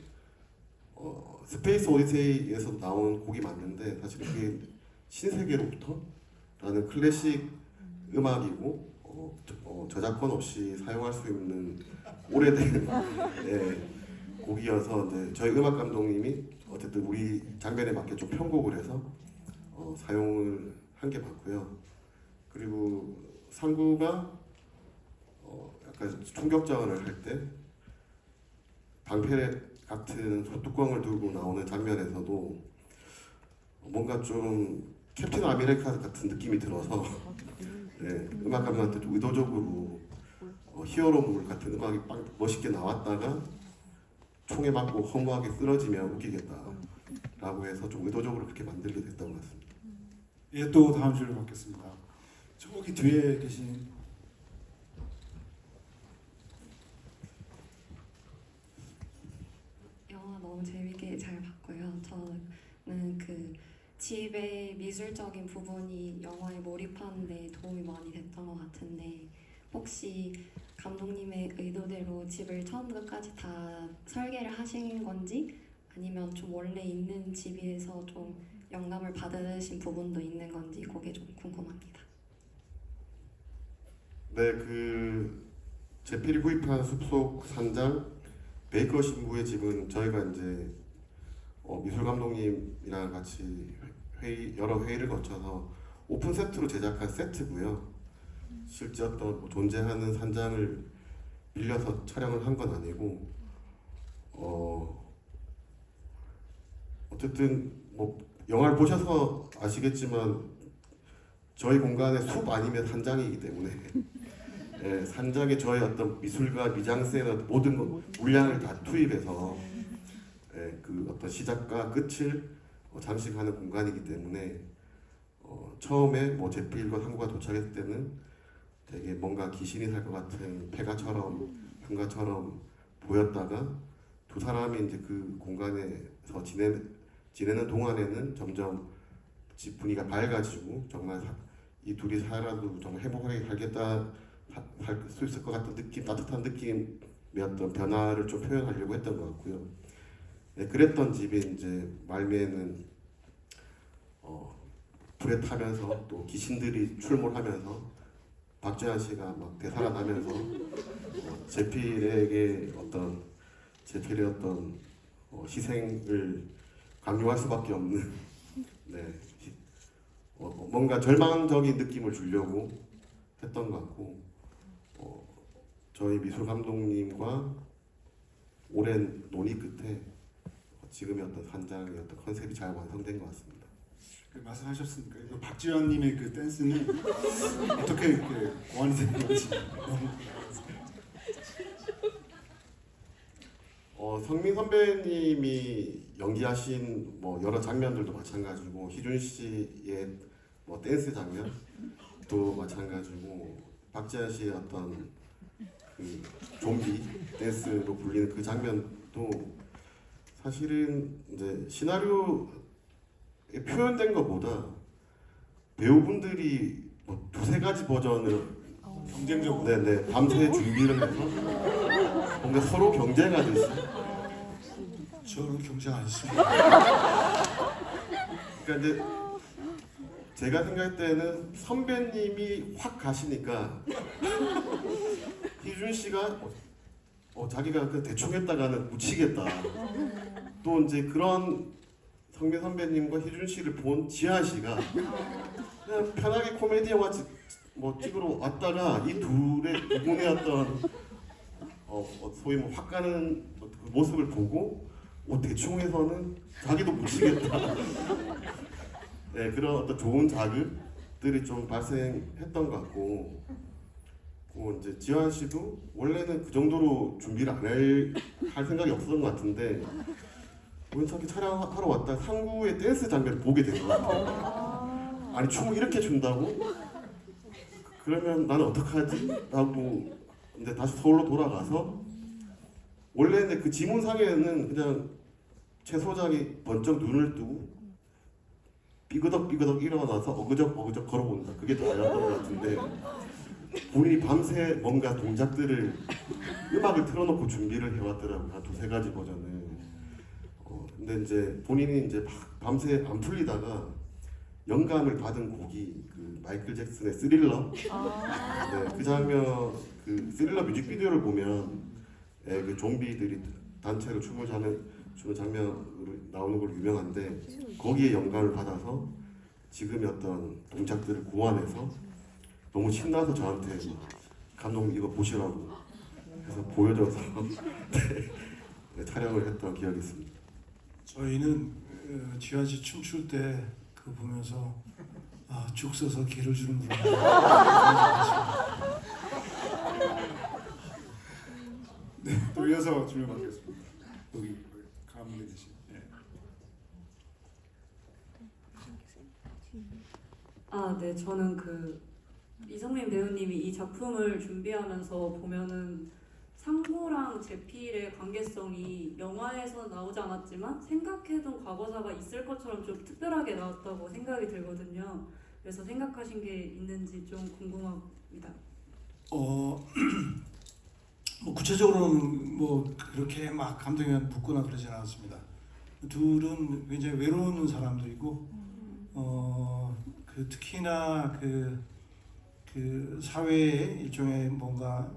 스페이스 오디세이에서 나온 곡이 맞는데 사실 그게 신세계로부터라는 클래식 음악이고 저작권 없이 사용할 수 있는 오래된 곡이어서 이제 저희 음악 감독님이 어쨌든 우리 장면에 맞게 좀 편곡을 해서 사용을 한 게 맞고요. 그리고 상구가 약간 총격전을 할 때 방패 같은 소뚜껑을 들고 나오는 장면에서도 뭔가 좀 캡틴 아메리카 같은 느낌이 들어서 네, 음악 감독한테 좀 의도적으로 히어로물 같은 음악이 멋있게 나왔다가 총에 맞고 허무하게 쓰러지면 웃기겠다라고 해서 좀 의도적으로 그렇게 만들게 됐던 것 같습니다. 예, 또 다음 질문 받겠습니다. 저기 뒤에 계신 영화 너무 재밌게 잘 봤고요. 저는 그 집의 미술적인 부분이 영화에 몰입하는 데 도움이 많이 됐던 것 같은데 혹시 감독님의 의도대로 집을 처음부터 끝까지 다 설계를 하신 건지 아니면 좀 원래 있는 집에서 좀 영감을 받으신 부분도 있는 건지 그게 좀 궁금합니다. 네, 제필이 구입한 숲속 산장 베이커 신부의 집은 저희가 이제 미술 감독님이랑 같이 여러 회의를 거쳐서 오픈 세트로 제작한 세트고요. 실제 어떤 존재하는 산장을 빌려서 촬영을 한 건 아니고 어쨌든 영화를 보셔서 아시겠지만 저희 공간의 숲 아니면 산장이기 때문에 예, 산장에 저희 어떤 미술과 미장센의 모든 물량을 다 투입해서 예, 그 어떤 시작과 끝을 장식하는 공간이기 때문에 처음에 제필과 항구가 도착했을 때는 되게 뭔가 귀신이 살 것 같은 폐가처럼 흉가처럼 보였다가 두 사람이 이제 그 공간에서 지내는 동안에는 점점 집 분위기가 밝아지고 정말 이 둘이 살아도 정말 행복하게 살겠다 할 수 있을 것 같은 느낌, 따뜻한 느낌의 어떤 변화를 좀 표현하려고 했던 것 같고요. 네, 그랬던 집이 이제 말미에는 불에 타면서 또 귀신들이 출몰하면서 박재환 씨가 막 되살아나면서 제필의 어떤 희생을 강요할 수밖에 없는 네, 뭔가 절망적인 느낌을 주려고 했던 것 같고 저희 미술 감독님과 오랜 논의 끝에 지금의 어떤 산장의 어떤 컨셉이 잘 완성된 것 같습니다. 말씀하셨으니까 박지현님의 그 댄스는 어떻게 이렇게 고안이 된 건지 너무 성민 선배님이 연기하신 여러 장면들도 마찬가지고 희준 씨의 댄스 장면도 마찬가지고 박재현 씨의 어떤 그 좀비 댄스로 불리는 그 장면도 사실은 이제 시나리오에 표현된 것보다 배우분들이 두세 가지 버전을 경쟁적으로 네네 밤새 준비를 해서 뭔가 서로 경쟁하듯이 저는 경쟁 안 했습니다. 그러니까 이제 제가 생각할 때는 선배님이 확 가시니까 희준 씨가 자기가 그 대충 했다가는 묻히겠다. 또 이제 그런 성민 선배님과 희준 씨를 본 지한 씨가 그냥 편하게 코미디 영화 찍으러 왔다가 이 둘의 이분의 어떤 소위 확 가는 그 모습을 보고 대충 해서는 자기도 묻히겠다. 네, 그런 어떤 좋은 자극들이 좀 발생했던 것 같고, 이제 지환 씨도 원래는 그 정도로 준비를 할 생각이 없었던 것 같은데, 우연찮게 촬영하러 왔다 상구의 댄스 장면을 보게 된 것 같아요. 아니 춤을 이렇게 춘다고? 그러면 나는 어떡하지? 라고 이제 다시 서울로 돌아가서 원래는 그 지문상에는 그냥 최 소장이 번쩍 눈을 뜨고 삐그덕 일어나서 어그적 걸어본다. 그게 다였던 것 같은데 본인이 밤새 뭔가 동작들을 음악을 틀어놓고 준비를 해왔더라고요. 한 두세 가지 버전을. 근데 이제 본인이 이제 밤새 안 풀리다가 영감을 받은 곡이 그 마이클 잭슨의 스릴러. 네, 그 장면, 그 스릴러 뮤직비디오를 보면 그 좀비들이 단체로 춤을 추는 장면으로 나오는 걸로 유명한데 거기에 영감을 받아서 지금의 어떤 동작들을 고안해서 너무 신나서 저한테 감독님 이거 보시라고 해서 보여줘서 네, 촬영을 했던 기억이 있습니다. 저희는 지하지 춤출 때 그 보면서 죽 써서 기를 주는구나. 네, 또 이어서 질문 받겠습니다. 여기 가운데 계신. 네. 네, 저는 이성민 배우님이 이 작품을 준비하면서 보면은 상구랑 제필의 관계성이 영화에서 나오지 않았지만 생각해둔 과거사가 있을 것처럼 좀 특별하게 나왔다고 생각이 들거든요. 그래서 생각하신 게 있는지 좀 궁금합니다. 뭐 구체적으로는 뭐 그렇게 막 감정이 붙거나 그러진 않았습니다. 둘은 굉장히 외로운 사람들이고 특히나 그 사회에 일종의 뭔가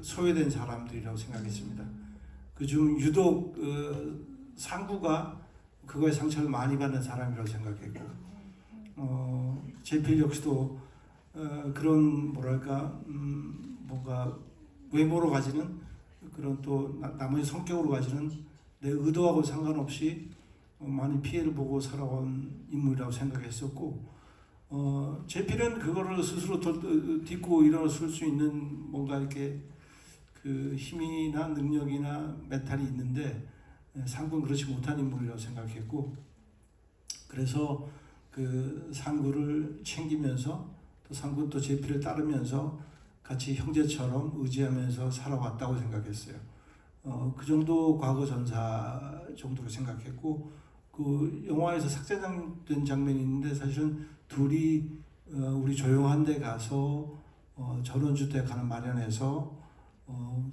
소외된 사람들이라고 생각했습니다. 그중 유독 상구가 그거에 상처를 많이 받는 사람이라고 생각했고 제필 역시도 그런 뭐랄까 뭔가 외모로 가지는 그런 또 나머지 성격으로 가지는 내 의도하고 상관없이 많이 피해를 보고 살아온 인물이라고 생각했었고 제필은 그거를 스스로 딛고 일어설 수 있는 뭔가 이렇게 그 힘이나 능력이나 메탈이 있는데 상구는 그렇지 못한 인물이라고 생각했고 그래서 그 상구를 챙기면서 또 상구는 또 제필을 따르면서 같이 형제처럼 의지하면서 살아왔다고 생각했어요. 그 정도 과거 전사 정도로 생각했고 그 영화에서 삭제된 장면이 있는데 사실은 둘이 우리 조용한 데 가서 전원주택 하나 마련해서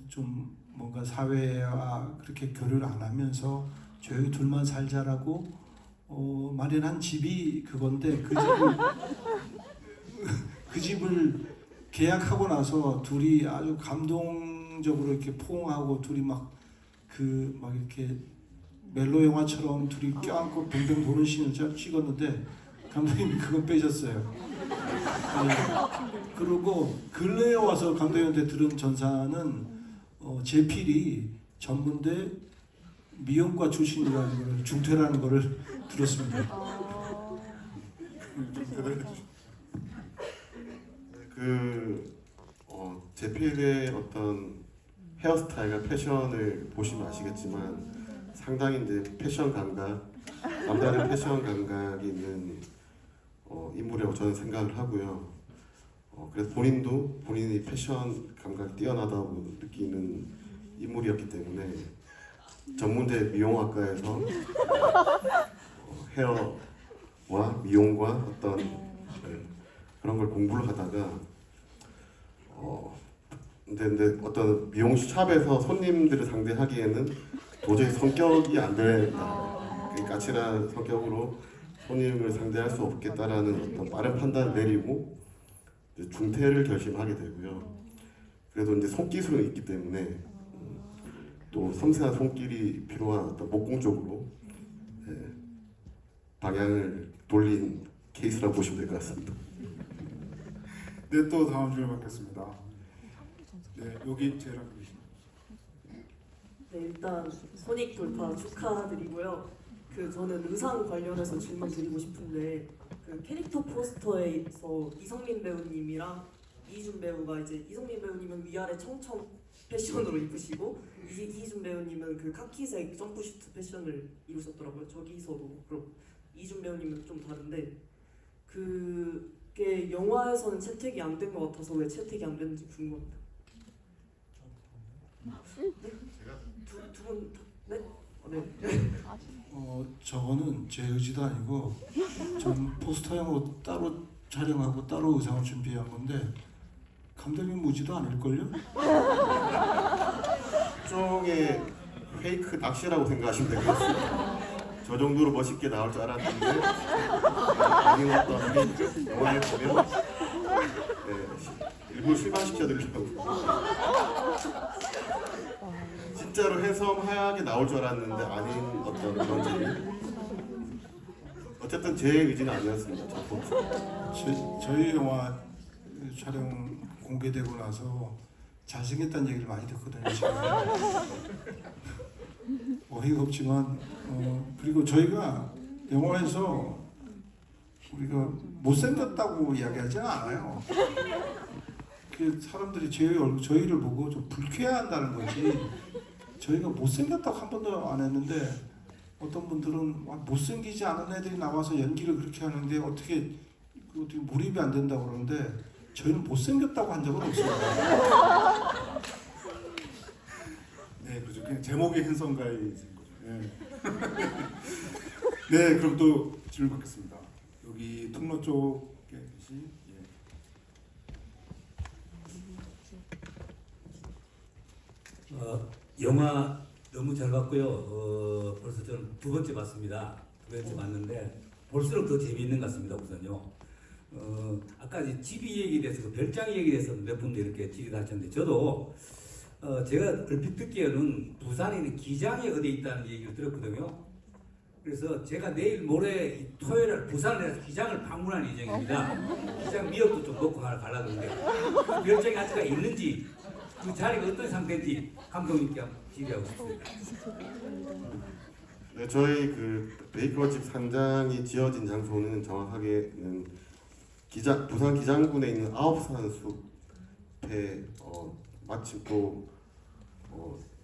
좀 뭔가 사회와 그렇게 교류를 안 하면서 조용히 둘만 살자라고 마련한 집이 그건데 그 집을 계약하고 나서 둘이 아주 감동적으로 이렇게 포옹하고 둘이 막 이렇게 멜로 영화처럼 둘이 껴안고 뱅뱅 도는 씬을 찍었는데 감독님이 그건 빼셨어요. 그리고 근래에 와서 감독님한테 들은 전사는 제필이 전문대 미용과 출신이라는 걸 중퇴라는 거를 들었습니다. 제필의 어떤 헤어스타일과 패션을 보시면 아시겠지만 상당히 이제 패션 감각, 남다른 패션 감각이 있는 인물이라고 저는 생각을 하고요. 그래서 본인이 패션 감각이 뛰어나다고 느끼는 인물이었기 때문에 전문대 미용학과에서 헤어와 미용과 어떤 그런 걸 공부를 하다가 근데 어떤 미용실 샵에서 손님들을 상대하기에는 도저히 성격이 안 된다. 까칠한 성격으로 손님을 상대할 수 없겠다라는 어떤 빠른 판단을 내리고 이제 중퇴를 결심하게 되고요. 그래도 이제 손기술은 있기 때문에 또 섬세한 손길이 필요한 어떤 목공 쪽으로 방향을 돌린 케이스라고 보시면 될 것 같습니다. 네, 또 다음 질문 받겠습니다. 네, 여기 제일 앞에 계십니다. 네, 일단 소닉 돌파 축하드리고요. 저는 의상 관련해서 질문 드리고 싶은데 캐릭터 포스터에서 이성민 배우님이랑 이희준 배우가 이성민 배우님은 위아래 청청 패션으로 입으시고 이희준 배우님은 카키색 점프슈트 패션을 입으셨더라고요. 저기서도 그럼 이희준 배우님은 좀 다른데 그게 영화에서는 채택이 안 된 것 같아서 왜 채택이 안 됐는지 궁금합니다. 두 분 네? 네. 저거는 제 의지도 아니고 전 포스터용으로 따로 촬영하고 따로 의상을 준비한 건데 감독님 무지도 않을걸요? 일종의 페이크 낚시라고 생각하시면 될 것 같습니다. 저 정도로 멋있게 나올 줄 알았는데 아닌 어떤 영화를 보면 일부러 실망시켜드리려고 진짜로 해섬하얗게 나올 줄 알았는데 아닌 어떤 그런 점이 어쨌든 제 의지는 아니었습니다. 저희 영화 촬영 공개되고 나서 잘생겼다는 얘기를 많이 듣거든요. 지금. 어이가 없지만 그리고 저희가 영화에서 우리가 못생겼다고 이야기하지는 않아요. 그 사람들이 저희를 보고 좀 불쾌해한다는 거지. 저희가 못생겼다고 한 번도 안 했는데 어떤 분들은 못생기지 않은 애들이 나와서 연기를 그렇게 하는데 어떻게 몰입이 안 된다고 그러는데 저희는 못생겼다고 한 적은 없어요. 네, 그렇죠. 그냥 제목이 hen성가이인 거죠. 네. 네, 그럼 또 질문 받겠습니다. 여기 통로 쪽에 계시. 예. 영화 너무 잘 봤고요. 벌써 저는 두 번째 봤습니다. 두 번째 봤는데 볼수록 더 재미있는 것 같습니다. 우선요. 아까 이제 지비 얘기에 대해서 그 별장 얘기에 대해서 몇 분도 이렇게 질의하셨는데 저도 제가 얼핏 듣기에는 부산에 있는 기장이 어디에 있다는 얘기를 들었거든요. 그래서 제가 내일 모레 토요일에 부산에 가서 기장을 방문할 예정입니다. 기장 미역도 좀 넣고 가려는데 그 별장이 아직까 있는지 그 자리가 어떤 상태인지 감독님께 한번 질의하고 싶습니다. 네, 저희 그 베이커집 산장이 지어진 장소는 정확하게는 부산 기장군에 있는 아홉산 숲에 마침 또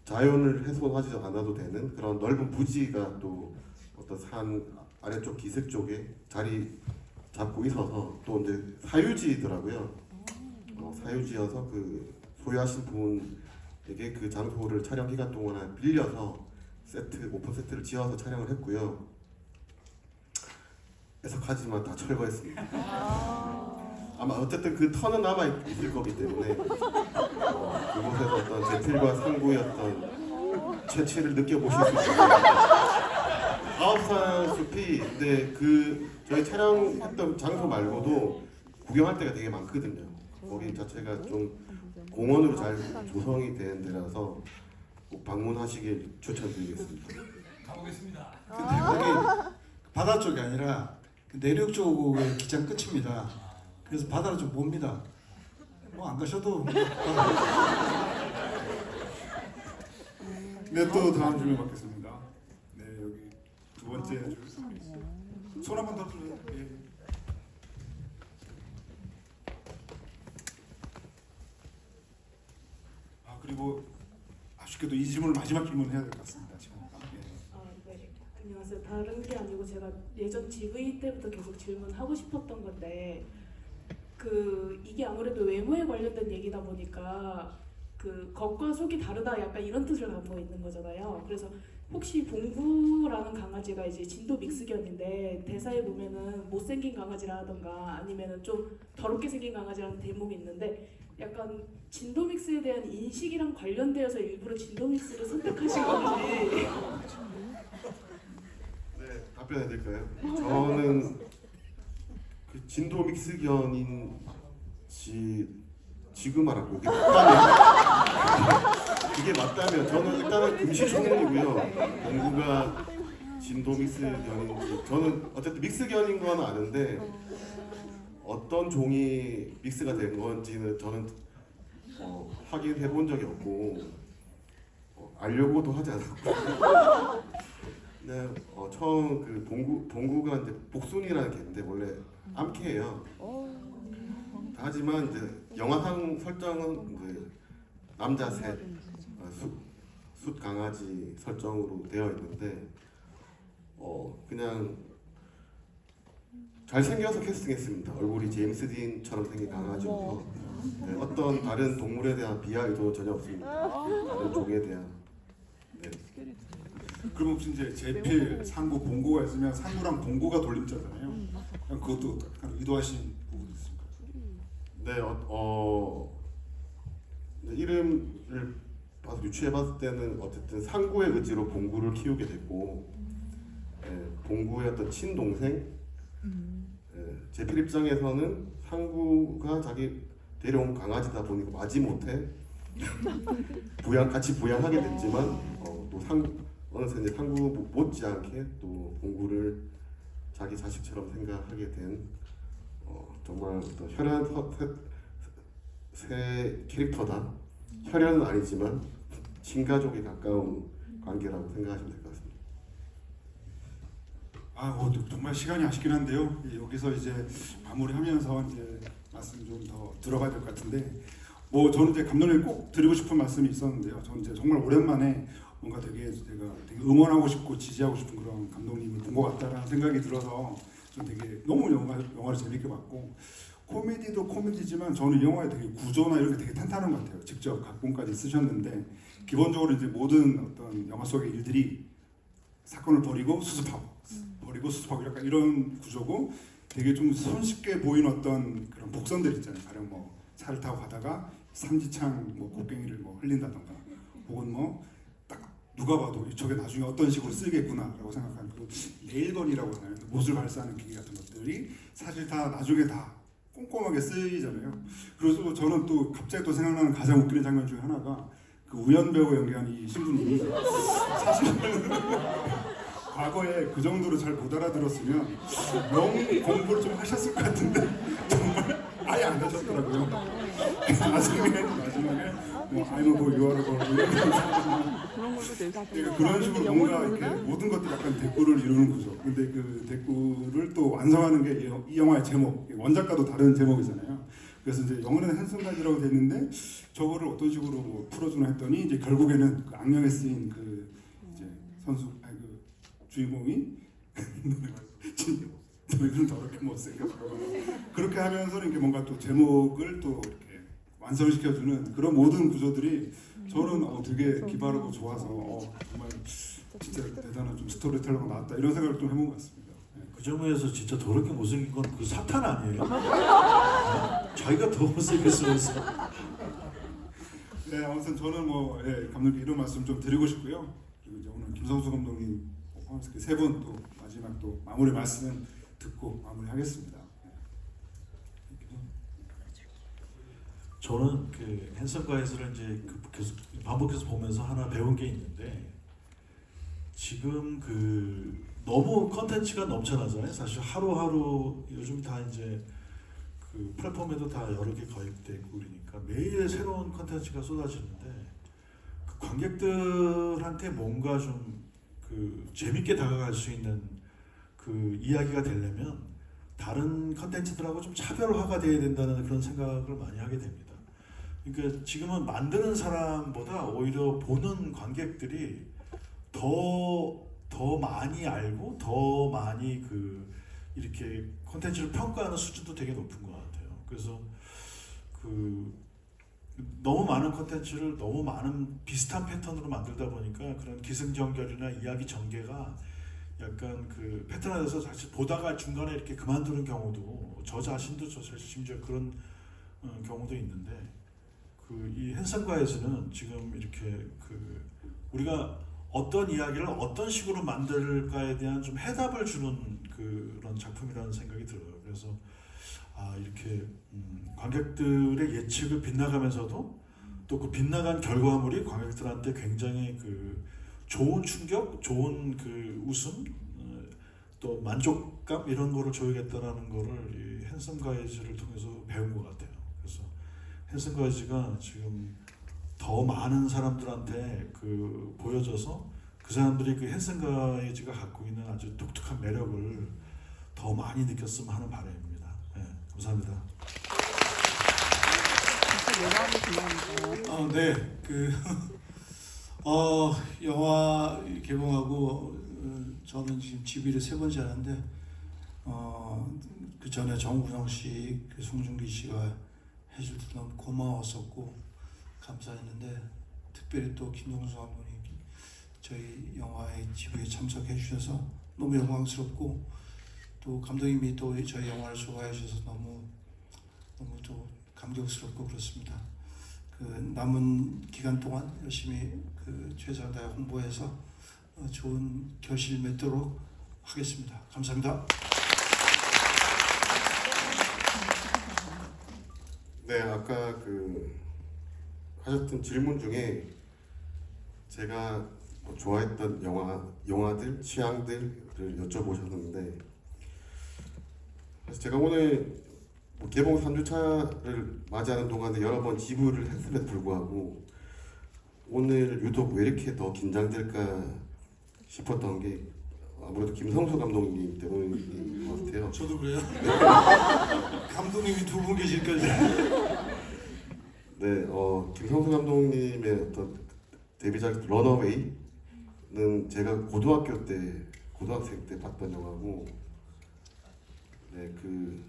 자연을 훼손하지 않아도 되는 그런 넓은 부지가 또 어떤 산 아래쪽 기슭 쪽에 자리 잡고 있어서 또 이제 사유지더라고요. 사유지여서 그 소유하신 분에게 그 장소를 촬영 기간 동안 빌려서 오픈 세트를 지어서 촬영을 했고요. 애석하지만 다 철거했습니다. 아마 어쨌든 그 터는 남아 있을 거기 때문에 그곳에서 어떤 제필과 상구의 어떤 채취를 느껴보실 수 있습니다. 아홉산 숲이 근데 그 저희 촬영했던 장소 말고도 구경할 데가 되게 많거든요. 거기 자체가 좀 공원으로 잘 조성이 된 데라서 꼭 방문하시길 추천드리겠습니다. 가보겠습니다. 근데 거기 바다 쪽이 아니라 그 내륙 쪽의 기장 끝입니다. 그래서 바다를 좀 봅니다. 뭐 안 가셔도 네, 또 다음 질문 받겠습니다. 네, 여기 두 번째 줄. 손 한 번 더 들어요. 예. 그리고 아쉽게도 이 질문을 마지막 질문을 해야 될 것 같습니다. 지금. 네. 안녕하세요. 다른 게 아니고 제가 예전 GV 때부터 계속 질문하고 싶었던 건데 이게 아무래도 외모에 관련된 얘기다 보니까 그 겉과 속이 다르다 약간 이런 뜻을 갖고 있는 거잖아요. 그래서 혹시 봉구라는 강아지가 이제 진도 믹스견인데 대사에 보면은 못생긴 강아지라던가 아니면은 좀 더럽게 생긴 강아지라는 대목이 있는데 약간 진도 믹스에 대한 인식이랑 관련되어서 일부러 진도 믹스를 선택하신 건지. 네, 답변해 드릴까요? 저는 그 진도 믹스견인지 지금 알았고 그게 맞다면 저는 일단은 금시초문이고요. 공구가 진도 믹스견인지 저는 어쨌든 믹스견인 건 아는데 어떤 종이 믹스가 된 건지는 저는 확인해 본 적이 없고 알려고도 하지 않았고 네, 처음 그 봉구가 이제 복순이라는 개인데 원래 암캐예요. 하지만 이제 영화상 설정은 이제 남자 셋 숫 강아지 설정으로 되어 있는데 그냥 잘생겨서 캐스팅했습니다. 얼굴이 제임스 딘처럼 생긴 강아지여서 네, 어떤 다른 동물에 대한 비하 의도 전혀 없습니다. 다른 종에 대한 네. 그럼 혹시 이제 제필, 상구, 봉고가 있으면 상구랑 봉고가 돌림자잖아요. 그것도 약간 의도하신 부분이 있습니까? 네, 이름을 유추해봤을 때는 어쨌든 상구의 의지로 봉구를 키우게 됐고 봉구의 어떤 친동생 제필 입장에서는 상구가 자기 데려온 강아지다 보니까 마지못해 같이 부양하게 됐지만 또 어느새 이제 상구 못지않게 또 봉구를 자기 자식처럼 생각하게 된 정말 어떤 혈연 새 캐릭터다. 혈연은 아니지만 친가족에 가까운 관계라고 생각하시면 될 것 같습니다. 정말 시간이 아쉽긴 한데요. 여기서 이제 마무리하면서 이제 말씀 좀 더 들어가야 될 것 같은데, 저는 이제 감독님 꼭 드리고 싶은 말씀이 있었는데요. 저는 이제 정말 오랜만에 뭔가 되게 제가 되게 응원하고 싶고 지지하고 싶은 그런 감독님을 본 것 같다라는 생각이 들어서 좀 되게 너무 영화를 재밌게 봤고, 코미디도 코미디지만 저는 이 영화의 되게 구조나 이런 게 되게 탄탄한 것 같아요. 직접 각본까지 쓰셨는데 기본적으로 이제 모든 어떤 영화 속의 일들이 사건을 벌이고 수습하고 약간 이런 구조고, 되게 좀 손쉽게 보이는 어떤 그런 복선들 있잖아요. 가령 뭐 차를 타고 가다가 삼지창 뭐 곡괭이를 뭐 흘린다던가, 혹은 딱 누가 봐도 이쪽에 나중에 어떤 식으로 쓰겠구나라고 생각하는 그 레일건이라고 하나요? 못을 발사하는 기계 같은 것들이 사실 다 나중에 다 꼼꼼하게 쓰이잖아요. 그래서 저는 또 갑자기 또 생각나는 가장 웃기는 장면 중에 하나가 그 우연 배우 연기한 이 신부님이 사실 과거에 그 정도로 잘 못 알아들었으면 영 공부를 좀 하셨을 것 같은데 정말 아예 안 하셨더라고요. 마지막에 뭐 I'm a boy, you are a girl 그런 걸로 내가 그런 식으로 뭔가 이렇게 모든 것들이 약간 대꾸를 이루는 구조. 근데 그 대꾸를 또 완성하는 게 이 영화의 제목, 원작과도 다른 제목이잖아요. 그래서 이제 영어는 핸섬가이드라고 돼 있는데 저거를 어떤 식으로 뭐 풀어주나 했더니 이제 결국에는 그 악령에 쓰인 그 이제 그 주인공이 너희들은 더럽게 못생겼다고 그렇게 하면서 이렇게 뭔가 또 제목을 또 이렇게 완성시켜주는 그런 모든 구조들이 저는 되게 기발하고 좋아서 정말 진짜 대단한 좀 스토리텔러가 나왔다 이런 생각을 좀 해본 것 같습니다. 그 점에서 진짜 더럽게 못생긴 건 그 사탄 아니에요? 자기가 더 못생겼으면서. 네, 아무튼 저는 감독님 이런 말씀 좀 드리고 싶고요. 그리고 이제 오늘 김성수 감독님 세 분 또 마지막 또 마무리 말씀 듣고 마무리하겠습니다. 저는 그 핸섬가이즈를 이제 계속 반복해서 보면서 하나 배운 게 있는데, 지금 그 너무 컨텐츠가 넘쳐나잖아요. 사실 하루하루 요즘 다 이제 그 플랫폼에도 다 여러 개 가입되고 그러니까 매일 새로운 컨텐츠가 쏟아지는데, 그 관객들한테 뭔가 좀 그 재밌게 다가갈 수 있는 그 이야기가 되려면 다른 컨텐츠들하고 좀 차별화가 돼야 된다는 그런 생각을 많이 하게 됩니다. 그러니까 지금은 만드는 사람보다 오히려 보는 관객들이 더 많이 알고 더 많이 그 이렇게 콘텐츠를 평가하는 수준도 되게 높은 것 같아요. 그래서 그 너무 많은 콘텐츠를 너무 많은 비슷한 패턴으로 만들다 보니까 그런 기승전결이나 이야기 전개가 약간 그 패턴화돼서 사실 보다가 중간에 이렇게 그만두는 경우도, 저 자신도 심지어 그런 경우도 있는데, 그 이 핸섬가이즈는 지금 이렇게 그 우리가 어떤 이야기를 어떤 식으로 만들까에 대한 좀 해답을 주는 그런 작품이라는 생각이 들어요. 그래서 이렇게 관객들의 예측을 빗나가면서도 또 그 빗나간 결과물이 관객들한테 굉장히 그 좋은 충격, 좋은 그 웃음, 또 만족감 이런 거를 줘야겠다라는 거를 이 핸섬가이즈를 통해서 배운 것 같아요. 그래서 핸섬가이즈가 지금 더 많은 사람들한테 그 보여져서 그 사람들이 그 핸섬가이즈가 갖고 있는 아주 독특한 매력을 더 많이 느꼈으면 하는 바람입니다. 네, 감사합니다. 네, 영화 개봉하고 저는 지금 GV를 3번째 하는데 그 전에 정구성 씨, 그 송중기 씨가 해줄 때 너무 고마웠었고 감사했는데, 특별히 또 김동수 감독님 저희 영화에 GV에 참석해 주셔서 너무 영광스럽고, 또 감독님이 또 저희 영화를 좋아해 주셔서 너무 또 감격스럽고 그렇습니다. 그 남은 기간 동안 열심히 그 최선을 다해 홍보해서 좋은 결실 맺도록 하겠습니다. 감사합니다. 네, 아까 그 하셨던 질문 중에 제가 좋아했던 영화들, 취향들을 여쭤보셨는데, 그래서 제가 오늘 개봉 3주차를 맞이하는 동안에 여러 번 지부를 했음에도 불구하고 오늘 유독 왜 이렇게 더 긴장될까 싶었던 게 아무래도 김성수 감독님 때문인 것 같아요. 저도 그래요. 감독님이 두 분 계실까지. 네, 김성수 감독님의 어떤 데뷔작 런어웨이는 제가 고등학생 때 봤던 영화고, 네, 그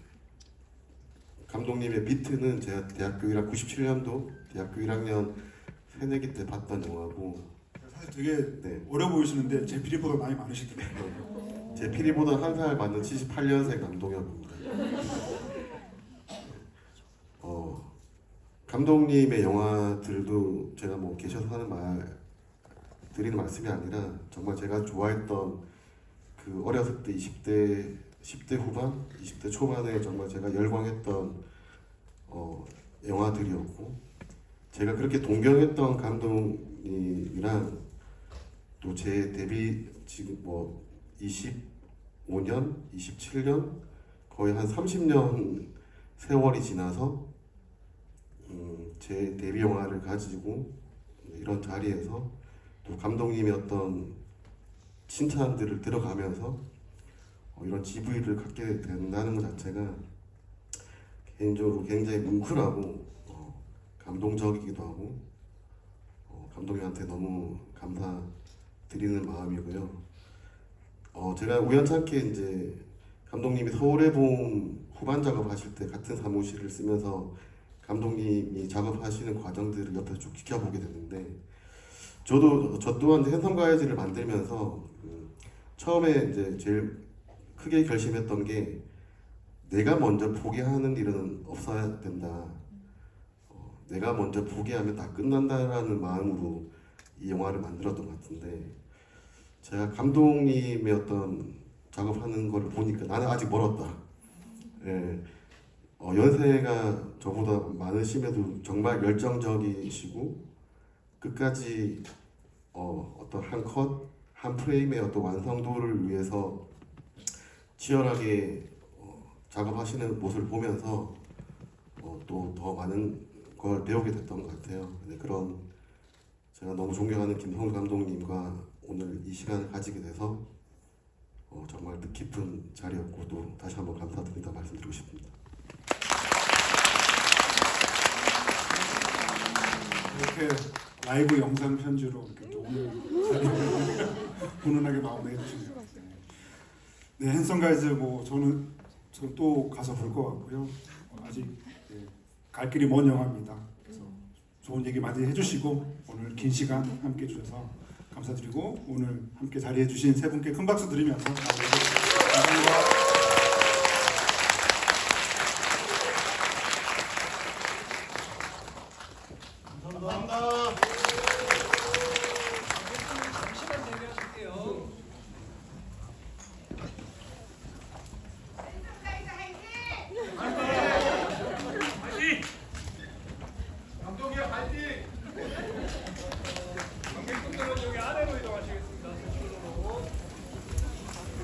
감독님의 비트는 제가 대학교 97년도 대학교 1학년 새내기 때 봤던 영화고, 사실 되게 네, 어려 보이시는데 제 피리보다 나이 많으시더라고요. 제 피리보다 한 살 많은 78년생 감독이었습니다. 감독님의 영화들도 제가 뭐 계셔서 드리는 말씀이 아니라 정말 제가 좋아했던 그 어렸을 때 10대 후반, 20대 초반에 정말 제가 열광했던 영화들이었고, 제가 그렇게 동경했던 감독님이랑 또 제 데뷔 지금 뭐 25년, 27년 거의 한 30년 세월이 지나서 제 데뷔 영화를 가지고 이런 자리에서 또 감독님의 어떤 칭찬들을 들어가면서 이런 GV를 갖게 된다는 것 자체가 개인적으로 굉장히 뭉클하고 감동적이기도 하고 감독님한테 너무 감사드리는 마음이고요. 제가 우연찮게 이제 감독님이 서울의 봄 후반 작업하실 때 같은 사무실을 쓰면서 감독님이 작업하시는 과정들을 옆에서 쭉 지켜보게 됐는데, 저 또한 핸섬가이즈를 만들면서 처음에 이제 제일 크게 결심했던 게 내가 먼저 포기하는 일은 없어야 된다. 내가 먼저 포기하면 다 끝난다라는 마음으로 이 영화를 만들었던 것 같은데, 제가 감독님의 어떤 작업하는 거를 보니까 나는 아직 멀었다. 예. 연세가 저보다 많으심에도 정말 열정적이시고 끝까지 어떤 한 컷, 한 프레임의 어떤 완성도를 위해서 치열하게 작업하시는 모습을 보면서 또 더 많은 걸 배우게 됐던 것 같아요. 네, 그런 제가 너무 존경하는 김성수 감독님과 오늘 이 시간을 가지게 돼서 정말 뜻깊은 자리였고 또 다시 한번 감사드린다 말씀드리고 싶습니다. 이렇게 라이브 영상 편지로 이렇게 또 오늘 자리를 훈훈하게 마무리해 주시네요. 네, 핸섬가이즈 뭐 저는 또 가서 볼 것 같고요. 아직 갈 길이 먼 영화입니다. 그래서 좋은 얘기 많이 해주시고 오늘 긴 시간 함께 해주셔서 감사드리고 오늘 함께 자리해 주신 세 분께 큰 박수 드리면서 감사합니다.